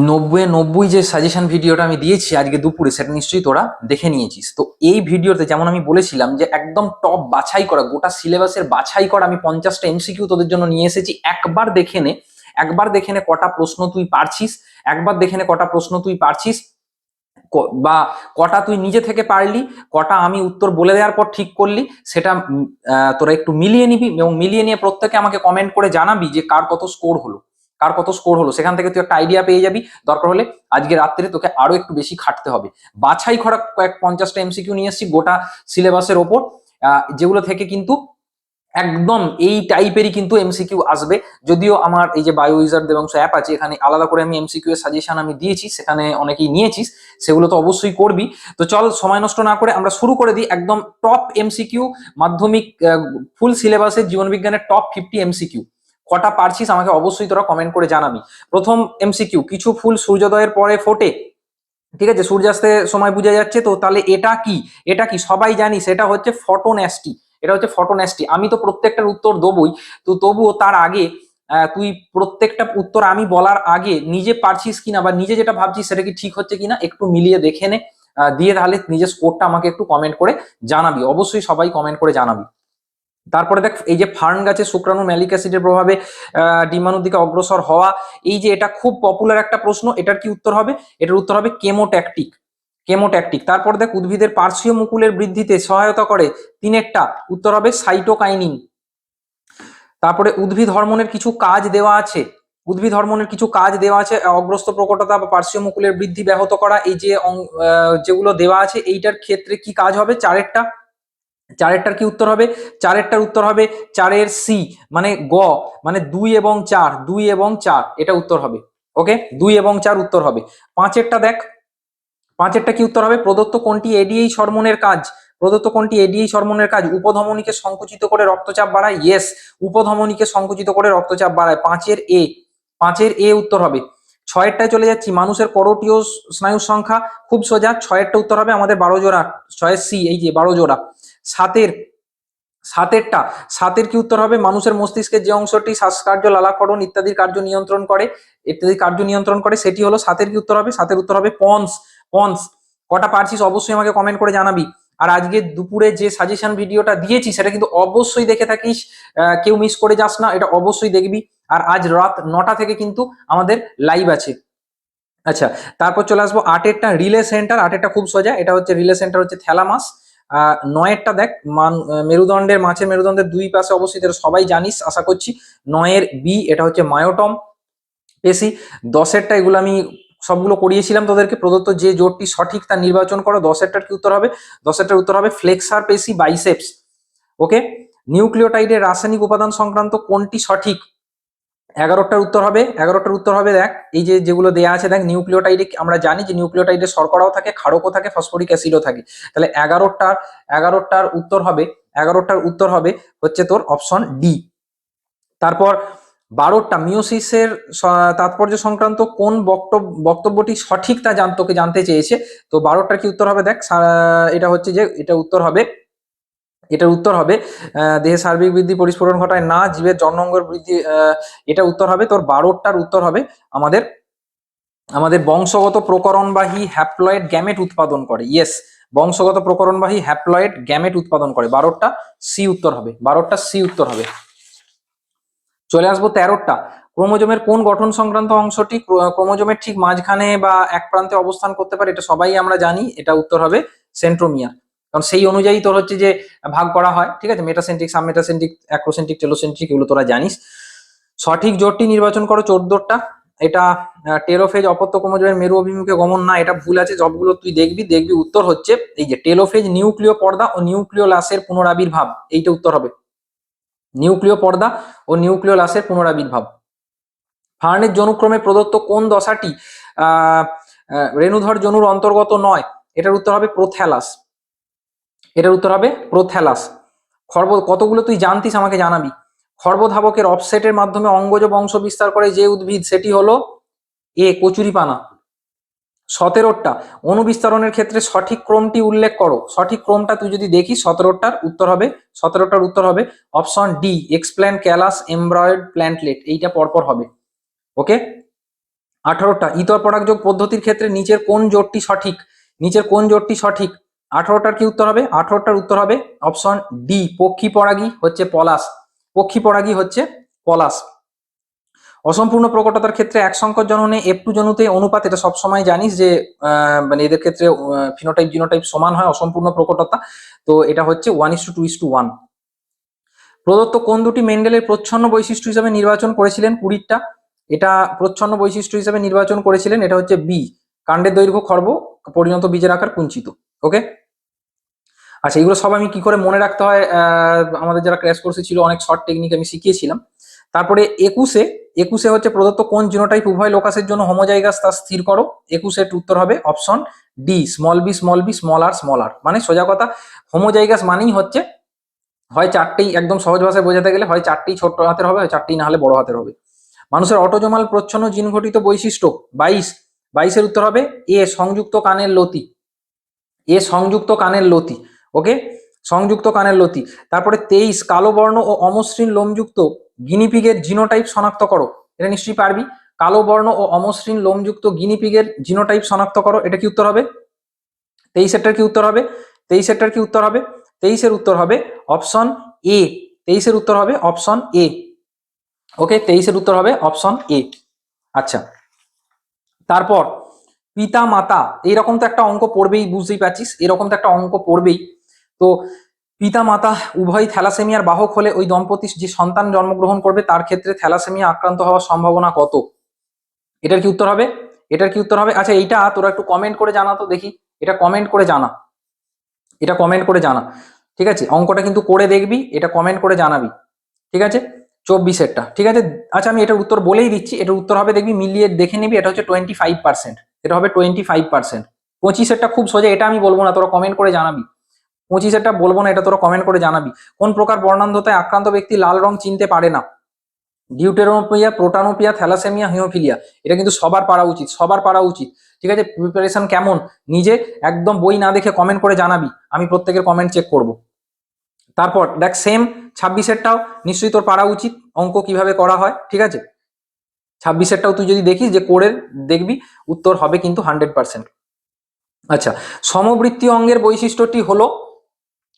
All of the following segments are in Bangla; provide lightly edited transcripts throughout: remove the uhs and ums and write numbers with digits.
নব্বই যে সাজেশন ভিডিওটা আমি দিয়েছি আজকে দুপুরে, সেটা নিশ্চয়ই তোরা দেখে নিয়েছিস। তো এই ভিডিওতে যেমন আমি বলেছিলাম যে একদম টপ বাছাই করা, গোটা সিলেবাসের বাছাই করা আমি 50টা এমসিকিউ তোদের জন্য নিয়ে এসেছি। একবার দেখে নে, একবার দেখে নে কটা প্রশ্ন তুই পারছিস, একবার দেখে নে কটা প্রশ্ন তুই পারছিস, বা কটা তুই নিজে থেকে পারলি, কটা আমি উত্তর বলে দেওয়ার পর ঠিক করলি, সেটা তোরা একটু মিলিয়ে নিবি এবং মিলিয়ে নিয়ে প্রত্যেকে আমাকে কমেন্ট করে জানাবি যে কার কত স্কোর হলো, কার কত স্কোর হলো। সেখান থেকে তুই একটা আইডিয়া পেয়ে যাবি। দরকার হলে আজকে রাত্রে তোকে আরো একটু বেশি খাটতে হবে। বাছাই করা কয়েক 50টা এমসিকিউ নিয়ে এসেছি গোটা সিলেবাসের ওপর, যেগুলো থেকে কিন্তু একদম এই টাইপেরই কিন্তু এমসিকিউ আসবে। যদিও আমার এই যে বায়ো ইউজার দেবাংশ অ্যাপ আছে, এখানে আলাদা করে আমি এমসিকিউ এর সাজেশন আমি দিয়েছি, সেখানে অনেকেই নিয়েছিস, সেগুলো তো অবশ্যই করবি। তো চল সময় নষ্ট না করে আমরা শুরু করে দিই একদম টপ এমসিকিউ, মাধ্যমিক ফুল সিলেবাসের জীবনবিজ্ঞানের টপ 50 এমসিকিউ। কটা পারছিস আমাকে অবশ্যই তোরা কমেন্ট করে জানাবি। প্রথম এমসিকিউ, কিছু ফুল সূর্যোদয়ের পরে ফোটে, ঠিক আছে, সূর্যাস্তের সময় বোঝা যাচ্ছে, তো তাহলে এটা কি? এটা কি সবাই জানি, সেটা হচ্ছে ফটোন্যাস্টি। এটা হচ্ছে ফটোন্যাস্টি। আমি তো প্রত্যেকটার উত্তর দেবই, তো তবুও তার আগে তুই প্রত্যেকটা উত্তর আমি বলার আগে নিজে পারছিস কিনা বা নিজে যেটা ভাবছিস সেটা কি ঠিক হচ্ছে কিনা একটু মিলিয়ে দেখে নে, দিয়ে তাহলে নিজের স্কোরটা আমাকে একটু কমেন্ট করে জানাবি। অবশ্যই সবাই কমেন্ট করে জানাবি। তারপরে দেখ, এই যে ফার্ন গাছে শুক্রাণু ম্যালিক অ্যাসিডের প্রভাবে ডিম্বাণুর দিকে অগ্রসর হওয়া, এই যে এটা খুব পপুলার একটা প্রশ্ন, এটার কি উত্তর হবে? এটার উত্তর হবে কেমোট্যাকটিক। কেমোট্যাকটিক। তারপর দেখ, উদ্ভিদের পার্শ্বীয় মুকুলের বৃদ্ধিতে সহায়তা করে তিনেরটা, উত্তর হবে সাইটোকাইনিন। তারপরে উদ্ভিদ হরমোনের কিছু কাজ দেওয়া আছে, উদ্ভিদ হরমোনের কিছু কাজ দেওয়া আছে, অগ্রস্ত প্রকটতা বা পার্শ্বীয় মুকুলের বৃদ্ধি ব্যাহত করা, এই যে যেগুলো দেওয়া আছে এইটার ক্ষেত্রে কি কাজ হবে? চারেরটা। চারেরটার কি উত্তর হবে? চারেরটার উত্তর হবে চারের সি, মানে গ, মানে 2 এবং 4, 2 এবং 4 এটা উত্তর হবে। ওকে, 2 এবং 4 উত্তর হবে। পাঁচেরটা দেখ, পাঁচেরটা কি উত্তর হবে? প্রদত্ত কোনটি এডিএইচ হরমোনের কাজ? প্রদত্ত কোনটি এডিএইচ হরমোনের কাজ? উপধমনীকে সংকুচিত করে রক্তচাপ বাড়ায়। ইয়েস, উপধমনীকে সংকুচিত করে রক্তচাপ বাড়ায়। পাঁচের এ, পাঁচের এ উত্তর হবে। ছয়েরটায় চলে যাচ্ছি, মানুষের করোটীয় স্নায়ুর সংখ্যা খুব সোজা, ছয়েরটা উত্তর হবে আমাদের 12 জোড়া, ছয়ের সি, এই যে 12 জোড়া। সাতের, সাতেরটা, সাতের কি উত্তর হবে? মানুষের মস্তিষ্কের যে অংশটি শ্বাসকার্য, লালাকরণ ইত্যাদির কার্য নিয়ন্ত্রণ করে, ইত্যাদি কার্য নিয়ন্ত্রণ করে, সেটি হলো সাতের কি উত্তর হবে? সাতের উত্তর হবে পন্স। পন্স। কটা পারছিস অবশ্যই আমাকে কমেন্ট করে জানাবি। আর আজকে দুপুরে যে সাজেশন ভিডিওটা দিয়েছি সেটা কিন্তু অবশ্যই দেখে থাকিস, কেউ মিস করে যাস না, এটা অবশ্যই দেখবি। আর আজ রাত 9টা থেকে কিন্তু আমাদের লাইভ আছে। আচ্ছা, তারপর চলে আসবো আটেরটা, রিলে সেন্টার। আটেরটা খুব সোজা, এটা হচ্ছে রিলে সেন্টার হচ্ছে থ্যালামাস। নয়েরটা দেখ, মেরুদণ্ডের, মাছের মেরুদণ্ডের দুই পাশে অবস্থিত, এটা সবাই জানিস আশা করছি। নয়ের বি, এটা হচ্ছে মায়োটম পেশি। দশেরটা, এগুলো আমি সবগুলো করিয়েছিলাম তোদেরকে। প্রদত্ত যে জোরটি সঠিক তা নির্বাচন করো। দশেরটার কি উত্তর হবে? দশেরটার উত্তর হবে ফ্লেক্সার পেশি, বাইসেপস। ওকে, নিউক্লিওটাইডের রাসায়নিক উপাদান সংক্রান্ত কোনটি সঠিক? 11টার উত্তর হবে, 11টার উত্তর হবে দেখ, এই যে যেগুলো দেয়া আছে দেখ, নিউক্লিওটাইডে আমরা জানি যে নিউক্লিওটাইডে শর্করাও থাকে, ক্ষারকও থাকে, ফসফরিক অ্যাসিডও থাকে। তাহলে 11টার উত্তর হবে, 11টার উত্তর হবে হচ্ছে তোর অপশন ডি। তারপর 12টা, মিওসিসের তাৎপর্য সংক্রান্ত কোন বক্তব্যটি সঠিক তা তোকে জানতে চেয়েছে। তো 12টার কি উত্তর হবে দেখ, এটা হচ্ছে যে এটা উত্তর হবে, এটার উত্তর হবে দেহে সার্বিক বৃদ্ধি পরিস্ফুরণ ঘটায় না, জীবের জন্মাঙ্গের বৃদ্ধি, এটা উত্তর হবে তোর 12টার উত্তর হবে আমাদের, আমাদের বংশগত প্রকরণবাহী হ্যাপ্লয়েড গ্যামেট উৎপাদন করে। ইয়েস, বংশগত প্রকরণবাহী হ্যাপ্লয়েড গ্যামেট উৎপাদন করে। 12টা সি উত্তর হবে, 12টা সি উত্তর হবে। চলে আসবো 13টা, ক্রোমোজোমের কোন গঠন সংক্রান্ত অংশটি ক্রোমোজোমের ঠিক মাঝখানে বা এক প্রান্তে অবস্থান করতে পারে? এটা সবাই আমরা জানি, এটা উত্তর হবে সেন্ট্রোমিয়ার। কারণ সেই অনুযায়ী তোর হচ্ছে যে ভাগ করা হয়, ঠিক আছে, মেটাসেন্ট্রিক, সাবমেটাসেন্ট্রিক, অ্যাক্রোসেন্ট্রিক, টেলোসেন্ট্রিক, এগুলো তোরা জানিস। সঠিক জোটটি নির্বাচন করো। 14টা, এটা টেলোফেজ অপত্য ক্রোমোজোমের মেরু অভিমুখে গমন না, এটা ভুল আছে, সবগুলো তুই দেখবি দেখবি। উত্তর হচ্ছে এই যে টেলোফেজ নিউক্লিয় পর্দা ও নিউক্লিয় লাসের পুনরাবির্ভাব, এইটা উত্তর হবে। নিউক্লিয় পর্দা ও নিউক্লিয় লাসের পুনরাবির্ভাব। ফার্নের জনুক্রমে প্রদত্ত কোন দশাটি রেণুধর জনুর অন্তর্গত নয়? এটার উত্তর হবে প্রোথ্যালাস, এটার উত্তর হবে প্রোথ্যালাস। কতগুলো তুই জানতিস আমাকে জানাবি। খর্বধাবকের অফসেটের মাধ্যমে অঙ্গজ বংশ বিস্তার করে যে উদ্ভিদ, সেটি হলো এ কচুরিপানা। 17টা, অনুবিস্তরণের ক্ষেত্রে সঠিক ক্রমটি উল্লেখ করো। সঠিক ক্রমটা তুই যদি দেখিস, 17টার উত্তর হবে, 17টার উত্তর হবে option D, explant, callus, embryoid, plantlet, এইটা পরপর হবে। ওকে, 18টা ইতর পরাগযোগ পদ্ধতির ক্ষেত্রে নিচের কোন জোটটি সঠিক? নিচের কোন জোটটি সঠিক? 18টার কি উত্তর হবে? 18টার উত্তর হবে অপশন ডি, পক্ষী পরাগী হচ্ছে পলাশ। পক্ষী পরাগী হচ্ছে পলাশ। অসম্পূর্ণ প্রকটতার ক্ষেত্রে এক সংকর জননে F2 জনুতে অনুপাত, এটা সবসময় জানিস যে মানে এদের ক্ষেত্রে ফিনোটাইপ জিনোটাইপ সমান হয় অসম্পূর্ণ প্রকটতা, তো এটা হচ্ছে 1:2:1। প্রদত্ত কোন দুটি মেন্ডেলের প্রচ্ছন্ন বৈশিষ্ট্য হিসেবে নির্বাচন করেছিলেন 20টা? এটা প্রচ্ছন্ন বৈশিষ্ট্য হিসেবে নির্বাচন করেছিলেন, এটা হচ্ছে বি, কাণ্ডের দৈর্ঘ্য খর্ব, পরিণত বীজের আকার কুঞ্চিত। ওকে, আচ্ছা এগুলো সব আমি কি করে মনে রাখতে হয়, আমাদের যারা ক্র্যাশ কোর্সে ছিল অনেক শর্ট টেকনিক আমি শিখিয়েছিলাম। তারপরে 21 হচ্ছে প্রদত্ত কোন জিনোটাইপ উভয় লোকাসের জন্য হোমোজাইগাস তা স্থির করো। 21 উত্তর হবে option D, small b small b small r small r. মানে সোজা কথা, হোমোজাইগাস মানেই হচ্ছে হয় চারটেই, একদম সহজ ভাষায় বোঝাতে গেলে হয় চারটেই ছোট হাতের হবে, হয় চারটেই না হলে বড় হাতের হবে। মানুষের অটোজোমাল প্রচ্ছন্ন জিন ঘটিত বৈশিষ্ট্য 22 উত্তর হবে এ, সংযুক্ত কানের লতি। এ, সংযুক্ত কানের লতি। ওকে, সংযুক্ত কানের লতি। তারপরে 23 কালো বর্ণ ও অমসৃণ লোমযুক্ত গিনিপিগের জিনোটাইপ শনাক্ত করো। এটা নিশ্চয়ই পারবি। কালো বর্ণ ও অমসৃণ লোমযুক্ত গিনিপিগের জিনোটাইপ শনাক্ত করো, এটা কি উত্তর হবে? 23টার কি উত্তর হবে? 23টার কি উত্তর হবে? 23-এর উত্তর হবে অপশন এ। 23-এর উত্তর হবে অপশন এ। ওকে, 23-এর উত্তর হবে অপশন এ। আচ্ছা, তারপর পিতা মাতা, এইরকম তো একটা অঙ্ক পড়বেই, বুঝতেই পারছিস, এরকম তো একটা অঙ্ক পড়বেই। তো পিতা মাতা উভয় থ্যালাসেমিয়ার বাহক হলে ওই দম্পতি যে সন্তান জন্মগ্রহণ করবে তার ক্ষেত্রে থ্যালাসেমিয়া আক্রান্ত হওয়ার সম্ভাবনা কত? এটার কি উত্তর হবে? এটার কি উত্তর হবে? আচ্ছা এইটা তোরা একটু কমেন্ট করে জানা তো দেখি, এটা কমেন্ট করে জানা, এটা কমেন্ট করে জানা। ঠিক আছে, অঙ্কটা কিন্তু করে দেখবি, এটা কমেন্ট করে জানাবি। ঠিক আছে, 24-এরটা ঠিক আছে। আচ্ছা আমি এটার উত্তর বলেই দিচ্ছি, এটার উত্তর হবে, দেখবি মিলিয়ে দেখে নিবি, এটা হচ্ছে 25%। এটা হবে 25%। 25-এরটা খুব সোজা, এটা আমি বলবো না, তোরা কমেন্ট করে জানাবি। 25-এরটা বলবো না, এটা তোরা কমেন্ট করে জানাবি। কোন প্রকার বর্ণান্ধতায় আক্রান্ত ব্যক্তি লাল রং চিনতে পারে না? ডিউটেরোপিয়া, প্রোটানোপিয়া, থ্যালাসেমিয়া, হিমোফিলিয়া। এটা কিন্তু সবার পারা উচিত, সবার পারা উচিত। ঠিক আছে, প্রিপারেশন কেমন নিজে একদম বই না দেখে কমেন্ট করে জানাবি, আমি প্রত্যেকের কমেন্ট চেক করব। তারপর দেখ সেম 26-এরটাও নিশ্চয়ই তোর পারা উচিত, অঙ্ক কিভাবে করা হয়। ঠিক আছে, 26-এরটাও তুই যদি দেখিস যে করে দেখবি, উত্তর হবে কিন্তু 100%। আচ্ছা, সমবৃত্তীয় অঙ্গের বৈশিষ্ট্যটি হলো,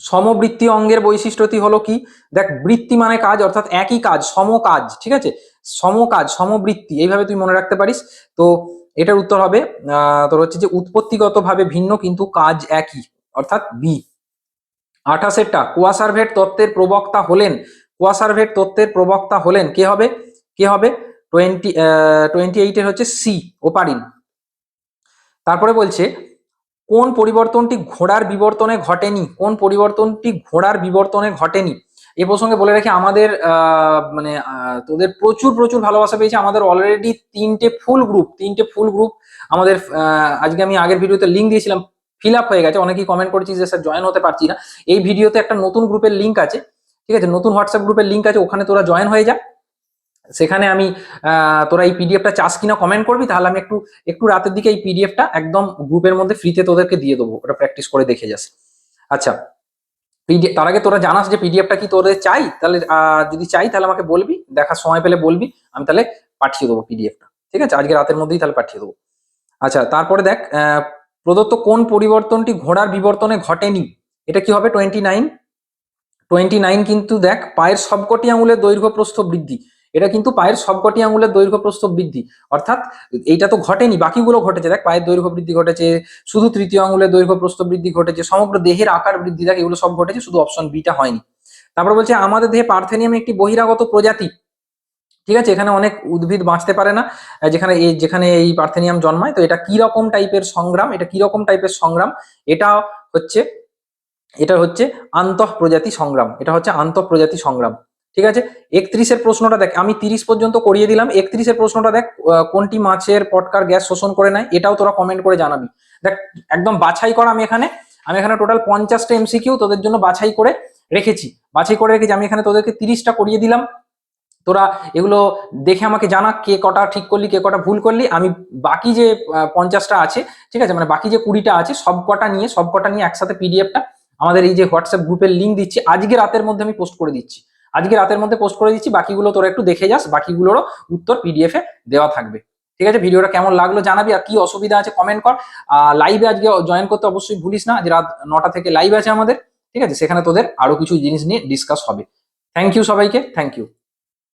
সমবৃত্তীয় অঙ্গের বৈশিষ্ট্যটি হলো কি? দেখ বৃত্তি মানে কাজ, অর্থাৎ একই কাজ, সমকাজ। ঠিক আছে, সমকাজ, সমবৃত্তি, এইভাবে তুই মনে রাখতে পারিস। তো এটার উত্তর হবে তোর হচ্ছে যে উৎপত্তিগতভাবে ভিন্ন কিন্তু কাজ একই, অর্থাৎ বি। 28-এরটা কোয়াসারভেট তত্ত্বের প্রবক্তা হলেন, কোয়াসারভেট তত্ত্বের প্রবক্তা হলেন কে হবে? কে হবে? 28-এর হচ্ছে সি, ওপারিন। তারপরে বলছে কোন পরিবর্তনটি ঘোড়ার বিবর্তনে ঘটেনি? কোন পরিবর্তনটি ঘোড়ার বিবর্তনে ঘটেনি? এ প্রসঙ্গে বলে রাখি, আমাদের মানে তোদের প্রচুর প্রচুর ভালোবাসা পেয়েছে, আমাদের অলরেডি 3টে ফুল গ্রুপ আমাদের আজকে আমি আগের ভিডিওতে লিঙ্ক দিয়েছিলাম, ফিল আপ হয়ে গেছে। অনেকেই কমেন্ট করেছি যে স্যার জয়েন হতে পারছি না। এই ভিডিওতে একটা নতুন গ্রুপের লিঙ্ক আছে, ঠিক আছে, নতুন হোয়াটসঅ্যাপ গ্রুপের লিঙ্ক আছে, ওখানে তোরা জয়েন হয়ে যা। সেখানে আমি তোরা এই পিডিএফটা চাস কিনা কমেন্ট করবি, তাহলে আমি একটু একটু রাতের দিকে এই পিডিএফটা একদম গ্রুপের মধ্যে ফ্রিতে তোদেরকে দিয়ে দেবো, ওটা প্র্যাকটিস করে দেখে যাস। আচ্ছা, তার আগে তোরা জানাস যে পিডিএফটা কি তোদের চাই, তাহলে যদি চাই তাহলে আমাকে বলবি, দেখার সময় পেলে বলবি, আমি তাহলে পাঠিয়ে দেবো পিডিএফটা। ঠিক আছে, আজকে রাতের মধ্যেই তাহলে পাঠিয়ে দেবো। আচ্ছা, তারপরে দেখ প্রদত্ত কোন পরিবর্তনটি ঘোড়ার বিবর্তনে ঘটেনি? এটা কি হবে? 29 কিন্তু দেখ পায়ের সবকটি আঙুলের দৈর্ঘ্য প্রস্থ বৃদ্ধি, এটা কিন্তু পায়ের সবকটি আঙুলের দৈর্ঘ্য প্রস্থ বৃদ্ধি, অর্থাৎ এইটা তো ঘটেনি, বাকিগুলো ঘটেছে। দেখ পায়ের দৈর্ঘ্য বৃদ্ধি ঘটেছে, শুধু তৃতীয় আঙুলের দৈর্ঘ্য প্রস্থ বৃদ্ধি ঘটেছে, সমগ্র দেহের আকার বৃদ্ধি, দেখ এগুলো সব ঘটেছে, শুধু অপশন বিটা হয়নি। তারপর বলছে আমাদের দেহে পার্থেনিয়াম একটি বহিরাগত প্রজাতি। ঠিক আছে, এখানে অনেক উদ্ভিদ বাঁচতে পারে না যেখানে এই পার্থেনিয়াম জন্মায়। তো এটা কি রকম টাইপের সংগ্রাম? এটা কি রকম টাইপের সংগ্রাম? এটা হচ্ছে এটা হচ্ছে আন্তঃপ্রজাতি সংগ্রাম, এটা হচ্ছে আন্তঃপ্রজাতি সংগ্রাম। ঠিক আছে, 31-এর প্রশ্নটা দেখ, আমি 30 পর্যন্ত করিয়ে দিলাম। 31-এর প্রশ্নটা দেখ, কোনটি মাছের পটকার গ্যাস শোষণ করে নেয়? এটাও তোরা কমেন্ট করে জানাবি। দেখ একদম বাছাই করা, আমি এখানে টোটাল 50টা এমসিকিউ তোদের জন্য বাছাই করে রেখেছি। আমি এখানে তোদেরকে 30টা করিয়ে দিলাম। তোরা এগুলো দেখে আমাকে জানা কে কটা ঠিক করলি, কে কটা ভুল করলি। আমি বাকি যে 50টা আছে, ঠিক আছে, মানে বাকি যে 20টা আছে, সবকটা নিয়ে একসাথে পিডিএফটা আমাদের এই যে হোয়াটসঅ্যাপ গ্রুপের লিঙ্ক দিচ্ছি, আজকে রাতের মধ্যে আমি পোস্ট করে দিচ্ছি, বাকিগুলো তোরা একটু দেখে যাস, বাকিগুলোরও উত্তর পিডিএফ এ দেওয়া থাকবে। ঠিক আছে, ভিডিওটা কেমন লাগলো জানাবি, আর কি অসুবিধা আছে কমেন্ট কর। লাইভে আজকে জয়েন করতে অবশ্যই ভুলিস না, যে রাত 9টা থেকে লাইভ আছে আমাদের, ঠিক আছে, সেখানে তোদের আরো কিছু জিনিস নিয়ে ডিসকাস হবে। থ্যাংক ইউ সবাইকে, থ্যাংক ইউ।